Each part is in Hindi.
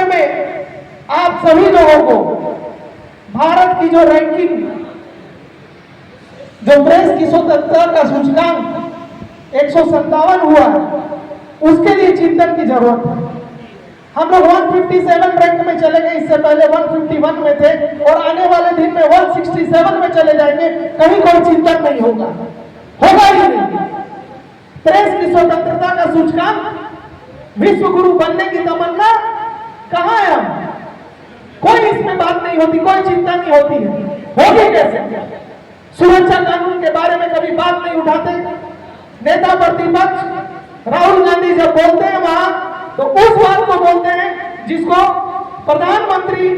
समय में आप सभी लोगों को भारत की जो रैंकिंग, जो प्रेस की स्वतंत्रता का सूचकांक 157 हुआ, उसके लिए चिंतन की जरूरत है। हम लोग 157 रैंक में चले गए, इससे पहले 151 में थे और आने वाले दिन में 167 में चले जाएंगे। कहीं कोई चिंतन नहीं होगा, होगा ही नहीं। प्रेस की स्वतंत्रता का सूचकांक, विश्व गुरु बनने की तमन्ना कहां है? हम कोई इसमें बात नहीं होती, कोई चिंता नहीं होती है। होगी कैसे? सुरक्षा कानून के बारे में कभी बात नहीं उठाते। नेता प्रतिपक्ष राहुल गांधी जब बोलते हैं वहां, तो उस बात को बोलते हैं जिसको प्रधानमंत्री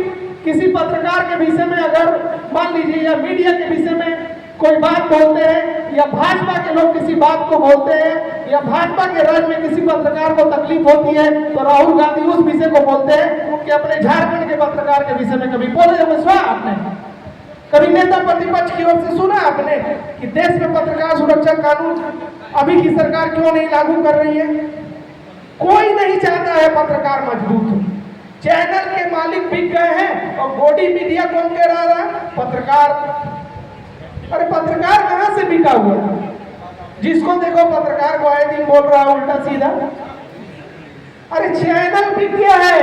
किसी पत्रकार के विषय में, अगर मान लीजिए, या मीडिया के विषय में कोई बात बोलते हैं, या भाजपा के लोग किसी बात को बोलते हैं, या भाजपा के राज्य में किसी पत्रकार को तकलीफ होती है, तो राहुल गांधी उस विषय को बोलते हैं कि अपने झारखंड के पत्रकार के विषय में कभी बोले हुए सुना आपने? कभी नेता प्रतिपक्ष की ओर से सुना आपने कि देश में पत्रकार सुरक्षा कानून अभी की सरकार क्यों नहीं लागू कर रही है? कोई नहीं चाहता है पत्रकार मजबूत हो। चैनल के मालिक बिक गए हैं और बॉडी मीडिया कौन कह रहा है? पत्रकार। अरे पत्रकार कहां से बिका हुआ है? जिसको देखो पत्रकार को आए दिन बोल रहा है उल्टा सीधा। अरे चैनल बिक गया है,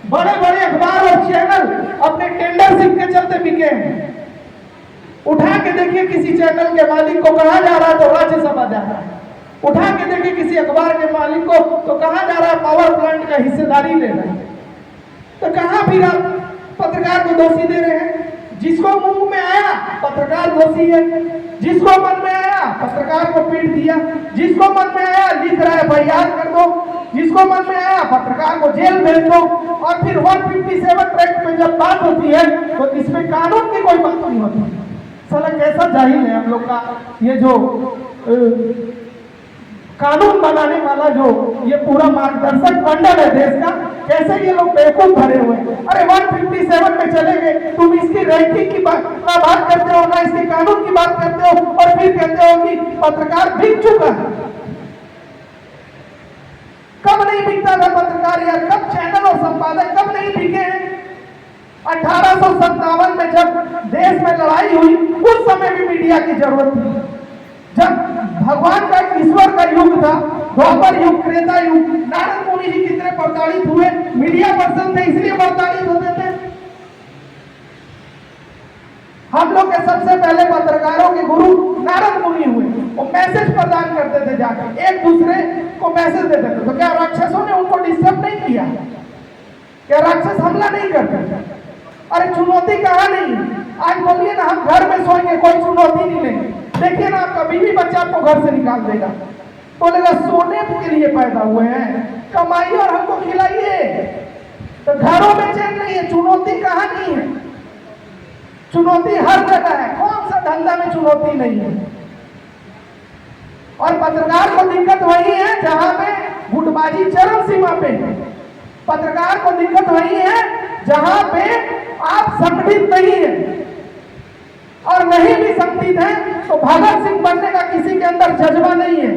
बड़े बड़े अखबार और चैनल अपने टेंडरशिप के चलते बिके हैं। उठा के देखिए किसी चैनल के मालिक को कहा जा रहा है तो राज्यसभा जा रहा है। उठा के देखिए किसी अखबार के मालिक को तो कहा जा रहा है पावर प्लांट का हिस्सेदारी ले रहा है। तो कहां फिर आप पत्रकार को दोषी दे रहे हैं? जिसको मुंह में आया पत्रकार दोषी है, जिसको मन में आया पत्रकार को पीट दिया, जिसको मन में आया लिख रहा है FIR कर दो, जिसको मन में आया पत्रकार को जेल भेज दो। और फिर 157 रैंक में जब बात होती है तो इसमें कानून की कोई बात नहीं होती। साला कैसा जाहिल है हम लोग का ये जो कानून बनाने वाला जो ये पूरा मार्गदर्शक मंडल है देश का, कैसे ये लोग बेवकूफ भरे हुए। अरे 157 में चले गए, तुम इसकी रैंकिंग की बात करते हो ना, इसके कानून की बात करते हो, और फिर कहते हो कि पत्रकार बिक चुका है। कब नहीं बिकता था पत्रकार यार? कब चैनल और संपादक कब नहीं बिके हैं? 1857 में जब देश में लड़ाई हुई, उस समय भी मीडिया की जरूरत थी। जब भगवान का, ईश्वर का युग था, द्वापर युग, त्रेता युग, नारद मुनि जी कितने प्रताड़ित हुए, मीडिया पर्सन थे इसलिए प्रताड़ित होते थे। हम लोग के सबसे पहले पत्रकारों के गुरु नारद मुनि हुए। वो मैसेज प्रदान करते थे, जाकर एक दूसरे को मैसेज देते थे। तो क्या राक्षसों ने उनको डिस्टर्ब नहीं किया? क्या राक्षस हमला नहीं करते? अरे चुनौती कहाँ नहीं? आज बोलिए ना हम घर में सोएंगे, कोई चुनौती नहीं लेंगे। देखिए ना आपका बीवी बच्चा आपको घर से निकाल देगा, बोलेगा सोने के लिए पैदा हुए हैं, कमाइए और हमको खिलाइए। तो घरों में चैन नहीं है, चुनौती कहाँ नहीं है? चुनौती हर जगह है। कौन सा धंधा में चुनौती नहीं है? और पत्रकार को दिक्कत वही है जहां पे गुटबाजी चरम सीमा पे है। पत्रकार को दिक्कत वही है जहां पे आप संगठित नहीं है, और नहीं भी संगठित है तो भगत सिंह बनने का किसी के अंदर जज्बा नहीं है।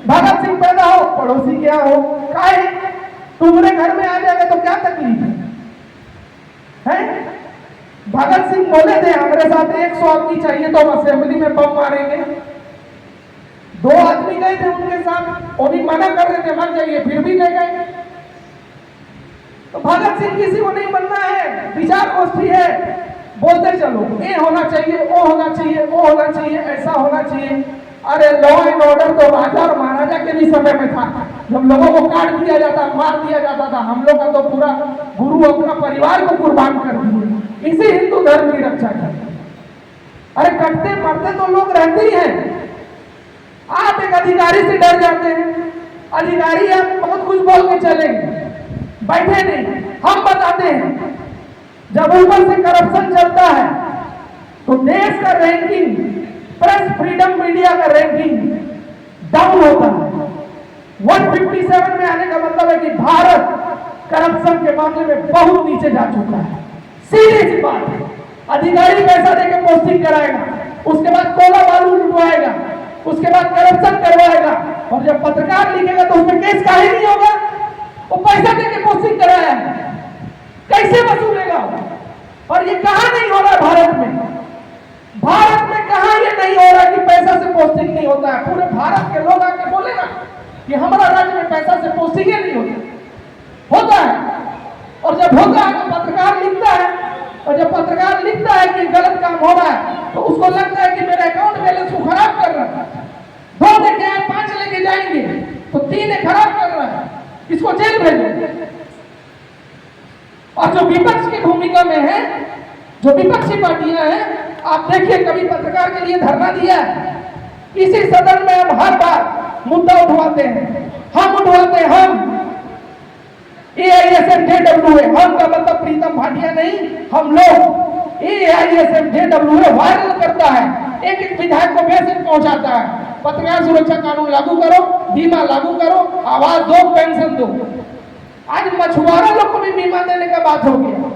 भगत सिंह पैदा हो, पड़ोसी क्या हो, काहे तुम्हारे घर में आ जाएगा तो क्या तकलीफ है? भगत सिंह बोले थे हमारे साथ 100 आदमी चाहिए तो हम असेंबली में बम मारेंगे। 2 आदमी गए थे उनके साथ, वो भी मना कर रहे थे मत जाइए, फिर भी ले गए। तो भगत सिंह किसी को नहीं बनना है, विचार गोष्ठी है, बोलते चलो ये होना चाहिए, वो होना चाहिए, वो होना चाहिए, ऐसा होना चाहिए। अरे लॉ एंड ऑर्डर तो राजा और महाराजा के भी समय में था, जब लोगों को काट दिया जाता, मार दिया जाता था। हम लोग का तो पूरा गुरु अपना परिवार को कुर्बान कर दिए, इसी हिंदू धर्म की रक्षा करते। अरे कटते मरते तो लोग रहते ही हैं। आप एक अधिकारी से डर जाते हैं, अधिकारी आप बहुत कुछ बोल के चलेंगे, बैठे नहीं। हम बताते हैं जब ऊपर से करप्शन चलता है तो देश का रैंकिंग, प्रेस फ्रीडम मीडिया का रैंकिंग डाउन होता है। 157 में आने का मतलब है कि भारत करप्शन के मामले में बहुत नीचे जा चुका है। सीधी सी बात है। अधिकारी पैसा देके पोस्टिंग कराएगा, उसके बाद कोला बालू लुटवाएगा, उसके बाद करप्शन करवाएगा, और जब पत्रकार लिखेगा तो उसमें केस काहे नहीं होगा? वो पैसा देके पोस्टिंग कराया है। जब होता है तो पत्रकार लिखता है, और जब पत्रकार लिखता है कि गलत काम हो रहा है तो उसको लगता है कि मेरे अकाउंट बैलेंस को खराब कर रहा है, 2 लेके आए 5 लेके जाएंगे तो 3 खराब कर रहा है, इसको जेल भेजो। और जो विपक्ष की भूमिका में है, जो विपक्षी पार्टियां हैं, आप देखिए कभी पत्रकार के लिए धरना दिया है? इसी सदन में हम हर बार मुद्दा उठवाते हैं, हम उठवाते हैं, हम AISMJWA, हम का मतलब प्रीतम भाटिया नहीं, हम लोग AISMJWA वायरल करता है, एक एक विधायक को मैसेज पहुंचाता है, पत्रकार सुरक्षा कानून लागू करो, बीमा लागू करो, आवाज दो, पेंशन दो। आज मछुआरा लोग को भी बीमा देने का बात हो गया।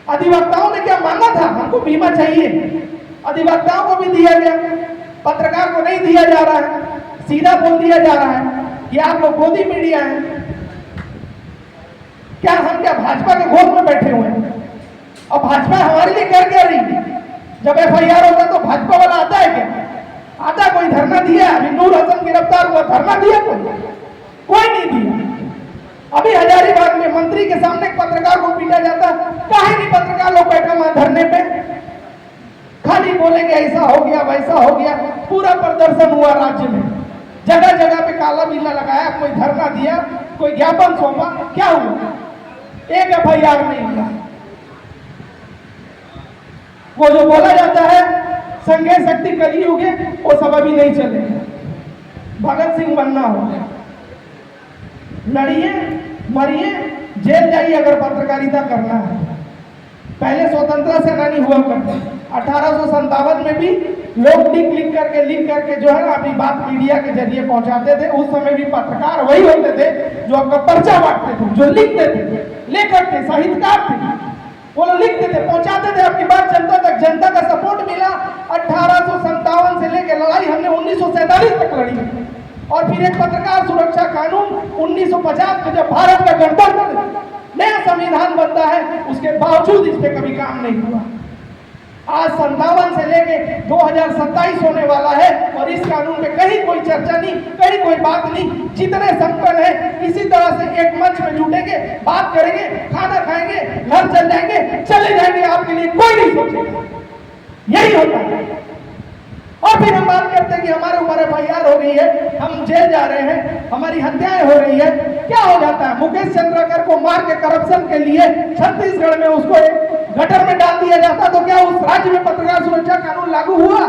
अधिवक्ताओं ने क्या मांगा था? हमको बीमा चाहिए, अधिवक्ताओं को भी दिया गया, पत्रकार को नहीं दिया जा रहा है, सीधा बोल दिया जा रहा है कि आप लोग गोदी मीडिया हैं। क्या हम क्या भाजपा के गोद में बैठे हुए हैं? और भाजपा हमारे लिए कर क्या रही है? जब FIR होता तो भाजपा वाला आता है क्या? आता कोई धरना दिया? अभी नूर हसन गिरफ्तार हुआ, धरना दिया कोई नहीं दिया। अभी हजारीबाग में मंत्री के सामने पत्रकार को पीटा जाता, काहे नहीं पत्रकार लोग बैठा वहां धरने पे? खाली बोलेंगे ऐसा हो गया वैसा हो गया। पूरा प्रदर्शन हुआ राज्य में, जगह जगह पे काला बिल्ला लगाया, कोई धरना दिया, कोई ज्ञापन सौंपा, क्या हुआ? एक FIR नहीं हुआ। वो जो बोला जाता है संघे शक्ति कलयुगे, वो सब अभी नहीं चलेगा। भगत सिंह बनना होगा, लड़िए मरिए, जेल जाइए अगर पत्रकारिता करना है। पहले स्वतंत्रता सेनानी हुआ करते, 1857 में भी लोग लिख करके जो है ना अपनी बात मीडिया के जरिए पहुंचाते थे। उस समय भी पत्रकार वही होते थे जो आपका पर्चा बांटते थे, जो लिखते थे, लेखक थे, साहित्यकार थे, वो लोग लिखते थे, पहुंचाते थे अपनी बात जनता तक। जनता का सपोर्ट मिला। 1857 से लेकर लड़ाई हमने 1947 तक लड़ी, और फिर एक पत्रकार सुरक्षा कानून 1950 में जब भारत का गणतंत्र नया संविधान बनता है, उसके बावजूद इस पे कभी काम नहीं हुआ। आज 57 से लेके 2027 होने वाला है और इस कानून में कहीं कोई चर्चा नहीं, कहीं कोई बात नहीं। जितने संपन्न है इसी तरह से एक मंच में जुटेंगे, बात करेंगे, खाना खाएंगे, घर चल जाएंगे, चले जाएंगे, आपके लिए कोई नहीं सोचेगा। यही होता है। और फिर हम बात करते हैं कि हमारे ऊपर FIR हो रही है, हम जेल जा रहे हैं, हमारी हत्याएं हो रही है। क्या हो जाता है? मुकेश चंद्रकर को मार के करप्शन के लिए छत्तीसगढ़ में उसको एक गटर में डाल दिया जाता, तो क्या उस राज्य में पत्रकार सुरक्षा कानून लागू हुआ?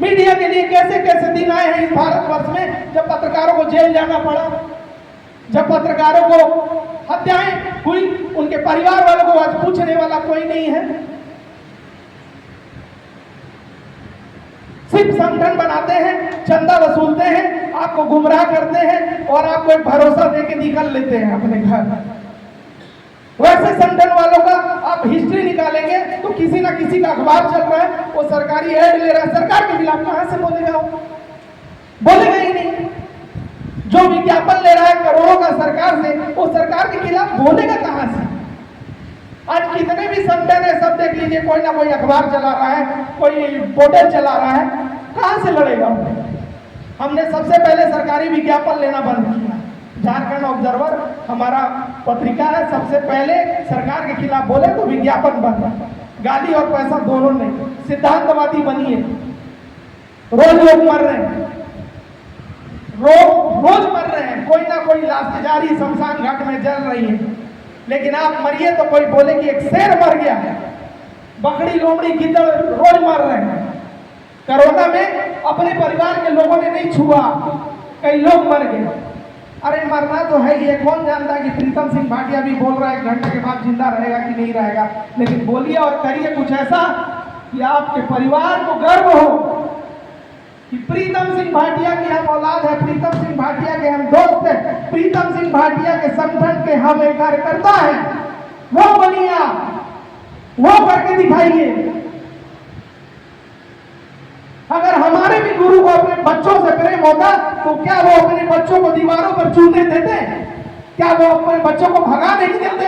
मीडिया के लिए कैसे कैसे दिन आए हैं इस भारतवर्ष में, जब पत्रकारों को जेल जाना पड़ा, जब पत्रकारों को हत्याएं हुई, उनके परिवार वालों को आज पूछने वाला कोई नहीं है। सिर्फ संगठन बनाते हैं, चंदा वसूलते हैं, आपको गुमराह करते हैं और आपको एक भरोसा देके निकल लेते हैं अपने घर। वैसे संगठन वालों का आप हिस्ट्री निकालेंगे तो किसी ना किसी का अखबार चल रहा है, वो सरकारी एड ले रहा है, सरकार के खिलाफ कहां से बोलेगा? बोलेगा ही नहीं। जो विज्ञापन ले रहा है करोड़ों का सरकार से, वो सरकार के खिलाफ बोलेगा कहां से? आज कितने भी संगठन है, सब देख लीजिए, कोई ना कोई अखबार चला रहा है, कोई पोर्टल चला रहा है, कहां से लड़ेगा? हमने सबसे पहले सरकारी विज्ञापन लेना बंद किया। झारखंड ऑब्जर्वर हमारा पत्रिका है, सबसे पहले सरकार के खिलाफ बोले तो विज्ञापन बंद, गाली और पैसा दोनों नहीं। सिद्धांतवादी बनिए। रोज लोग मर रहे हैं, रोज मर रहे हैं, कोई ना कोई लाश जारी शमशान घाट में जल रही है, लेकिन आप मरिए तो कोई बोले कि एक शेर मर गया है, बकरी लोमड़ी गिद्दड़ रोज मर रहे हैं। कोरोना में अपने परिवार के लोगों ने नहीं छुआ, कई लोग मर गए। अरे मरना तो है ये, कौन जानता है कि प्रीतम सिंह भाटिया भी बोल रहा है 1 घंटे के बाद जिंदा रहेगा कि नहीं रहेगा, लेकिन बोलिए और करिए कुछ ऐसा कि आपके परिवार को गर्व हो कि प्रीतम सिंह भाटिया की हम औलाद है, प्रीतम सिंह भाटिया के हम दोस्त हैं, प्रीतम सिंह भाटिया के संगठन के हम एक कार्यकर्ता हैं। वो बनिए आप, वो करके दिखाइए। अगर हमारे भी गुरु को अपने बच्चों से प्रेम होता तो क्या वो अपने बच्चों को दीवारों पर चूने देते? क्या वो अपने बच्चों को भगा नहीं देते?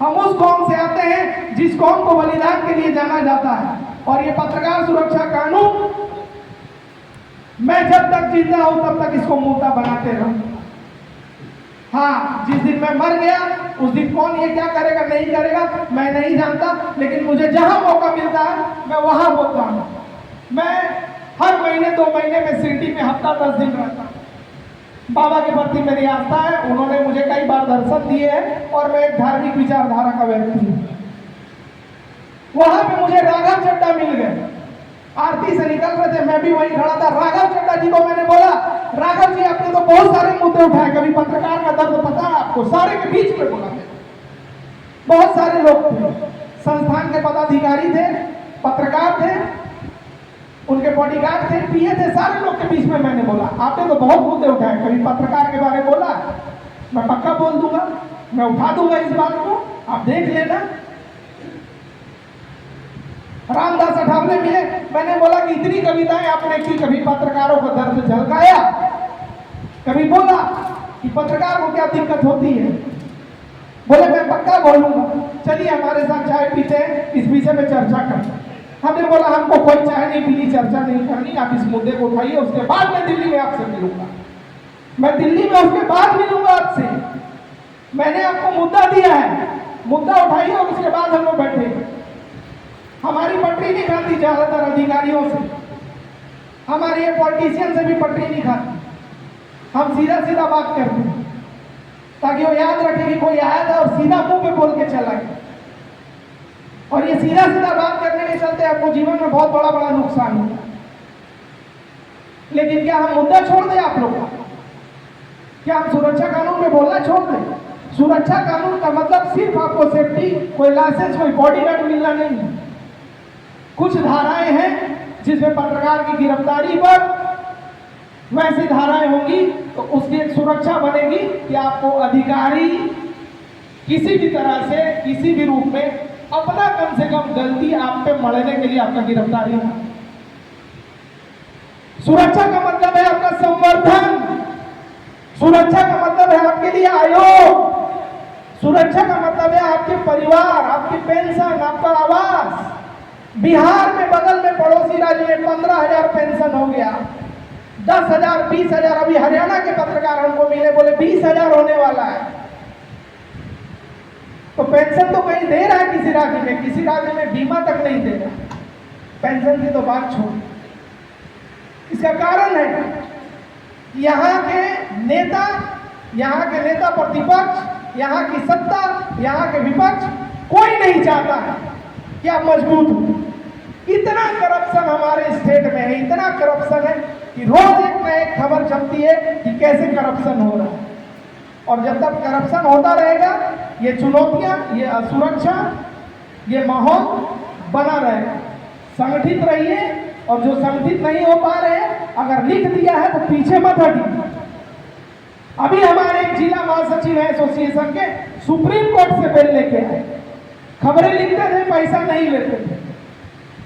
हम उस कौम से आते हैं जिस कौम को बलिदान के लिए जाना जाता है। और ये पत्रकार सुरक्षा कानून मैं जब तक जिंदा हूं तब तक इसको मुद्दा बनाते रहूंगा। हाँ, जिस दिन मैं मर गया उस दिन कौन ये क्या करेगा नहीं करेगा मैं नहीं जानता, लेकिन मुझे जहां मौका मिलता है मैं वहां बोलता हूं। मैं हर महीने 2 महीने में सिटी में हफ्ता 10 दिन रहता हूं। बाबा के प्रति मेरी आस्था है, उन्होंने मुझे कई बार दर्शन दिए हैं और मैं एक धार्मिक विचारधारा का व्यक्ति हूं। वहां पे मुझे राघव चड्ढा मिल गए, आरती से निकल रहे थे, मैं भी वहीं खड़ा था। राघव चड्ढा जी को मैंने बोला, राघव जी आपने तो बहुत सारे मुद्दे उठाए, कभी पत्रकार का दर्द पता है आपको? सारे के बीच में बोला मैंने। बहुत सारे लोग थे, संस्थान के पदाधिकारी थे, पत्रकार थे, उनके बॉडीगार्ड थे, पीए थे, सारे लोग के बीच में मैंने बोला आपने तो बहुत मुद्दे उठाए, कभी पत्रकार के बारे में बोला? मैं पक्का बोल दूंगा, मैं उठा दूंगा इस बात को, आप देख लेना। रामदास अठावले मिले, मैंने बोला कि इतनी कविताएं आपने की, कभी पत्रकारों का दर्द झलकाया? कभी बोला कि पत्रकार को क्या दिक्कत होती है? बोले मैं पक्का बोलूंगा, चलिए हमारे साथ चाय पीते हैं, इस विषय में चर्चा करते। हमने बोला हमको कोई चाय नहीं पीनी, चर्चा नहीं करनी, आप इस मुद्दे को उठाइए, उसके बाद मैं दिल्ली में आपसे मिलूंगा। मैं दिल्ली में उसके बाद मिलूंगा आपसे। मैंने आपको मुद्दा दिया है, मुद्दा उठाइए और उसके बाद हम लोग बैठेंगे। हमारी पटरी नहीं खाती ज्यादातर अधिकारियों से, हमारे ये पॉलिटिशियन से भी पटरी नहीं खाती। हम सीधा सीधा बात करते हैं ताकि वो याद रखे कि कोई आया था और सीधा मुंह पे बोल के चला गया। और ये सीधा सीधा बात करने के चलते आपको जीवन में बहुत बड़ा बड़ा नुकसान होगा। लेकिन क्या हम मुद्दा छोड़ दें आप लोग का? क्या हम सुरक्षा कानून में बोलना छोड़ दें? सुरक्षा कानून का मतलब सिर्फ आपको सेफ्टी, कोई लाइसेंस, कोई बॉडीगार्ड मिलना नहीं है। कुछ धाराएं हैं जिसमें पत्रकार की गिरफ्तारी पर वैसी धाराएं होंगी तो उसकी एक सुरक्षा बनेगी कि आपको अधिकारी किसी भी तरह से किसी भी रूप में अपना कम से कम गलती आप पे मढ़ने के लिए आपका गिरफ्तारी हो। सुरक्षा का मतलब है आपका संवर्धन, सुरक्षा का मतलब है आपके लिए आयोग, सुरक्षा का मतलब है आपके परिवार, आपकी पेंशन, आपका आवास। बिहार में बगल में पड़ोसी राज्य में 15,000 पेंशन हो गया, 10,000, 20,000। अभी हरियाणा के पत्रकार हमको मिले, बोले 20,000 होने वाला है। तो पेंशन तो कहीं दे रहा है किसी राज्य में, किसी राज्य में बीमा तक नहीं दे रहा, पेंशन की तो बात छोड़। इसका कारण है यहाँ के नेता प्रतिपक्ष, यहाँ की सत्ता, यहाँ के विपक्ष, कोई नहीं चाहता है कि आप मजबूत हो। इतना करप्शन हमारे स्टेट में है, इतना करप्शन है कि रोज एक न एक खबर छपती है कि कैसे करप्शन हो रहा है। और जब तक करप्शन होता रहेगा, ये चुनौतियां, ये असुरक्षा, ये माहौल बना रहेगा। संगठित रहिए, और जो संगठित नहीं हो पा रहे हैं, अगर लिख दिया है तो पीछे मत हटिए। अभी हमारे एक जिला महासचिव है एसोसिएशन के, सुप्रीम कोर्ट से बिल लेके आए, खबरें लिखते थे, पैसा नहीं लेते थे,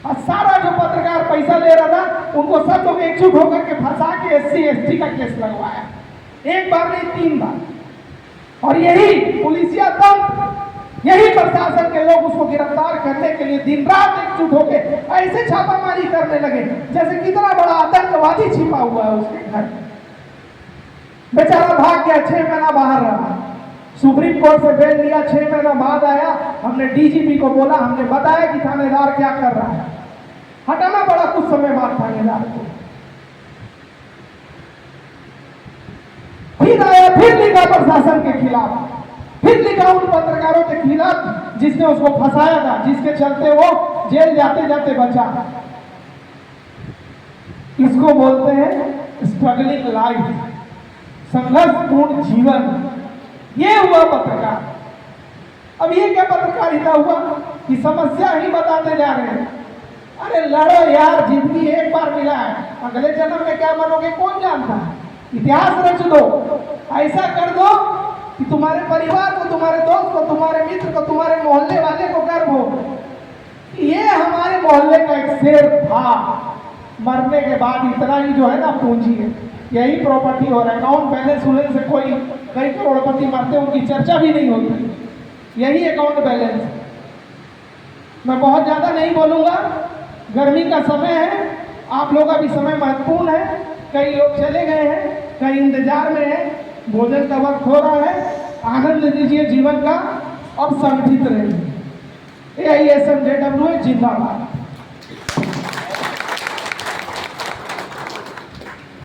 और सारा जो पत्रकार पैसा ले रहा था उनको सब लोग एकजुट होकर के फंसा के SC ST का केस लगवाया, एक बार नहीं 3 बार। और यही पुलिसिया तंत्र, यही प्रशासन के लोग उसको गिरफ्तार करने के लिए दिन रात एकजुट होकर ऐसे छापामारी करने लगे जैसे कितना बड़ा आतंकवादी छिपा हुआ है उसके घर। बेचारा भाग गया, 6 महीना बाहर रहा, सुप्रीम कोर्ट से बेल लिया, 6 महीना बाद आया। हमने DGP को बोला, हमने बताया कि थानेदार क्या कर रहा है, हटाना पड़ा कुछ समय बाद थानेदार को। फिर आया, फिर लिखा प्रशासन के खिलाफ, फिर लिखा उन पत्रकारों के खिलाफ जिसने उसको फंसाया था, जिसके चलते वो जेल जाते जाते बचा। इसको बोलते हैं स्ट्रगलिंग लाइफ, संघर्षपूर्ण जीवन। ये हुआ पत्रकार। अब ये क्या पत्रकारिता हुआ कि समस्या ही बताते जा रहे हैं। अरे लड़ो यार, जिंदगी एक बार मिला है, अगले जन्म में क्या बनोगे कौन जानता है। इतिहास रच दो, ऐसा कर दो कि तुम्हारे परिवार को, तुम्हारे दोस्त को, तुम्हारे मित्र को, तुम्हारे मोहल्ले वाले को गर्व हो। ये हमारे मोहल्ले का एक शेर था, मरने के बाद इतना ही जो है ना पूंजी है, यही प्रॉपर्टी हो रहा है। अकाउंट बैलेंस होने से कोई कई करोड़पति मरते, उनकी चर्चा भी नहीं होती, यही अकाउंट बैलेंस। मैं बहुत ज्यादा नहीं बोलूंगा, गर्मी का समय है, आप लोगों का भी समय महत्वपूर्ण है। कई लोग चले गए हैं, कई इंतजार में हैं, भोजन का वक्त हो रहा है, आनंद लीजिए जीवन का और संगठित रहिए। AISMJWA जिंदाबाद।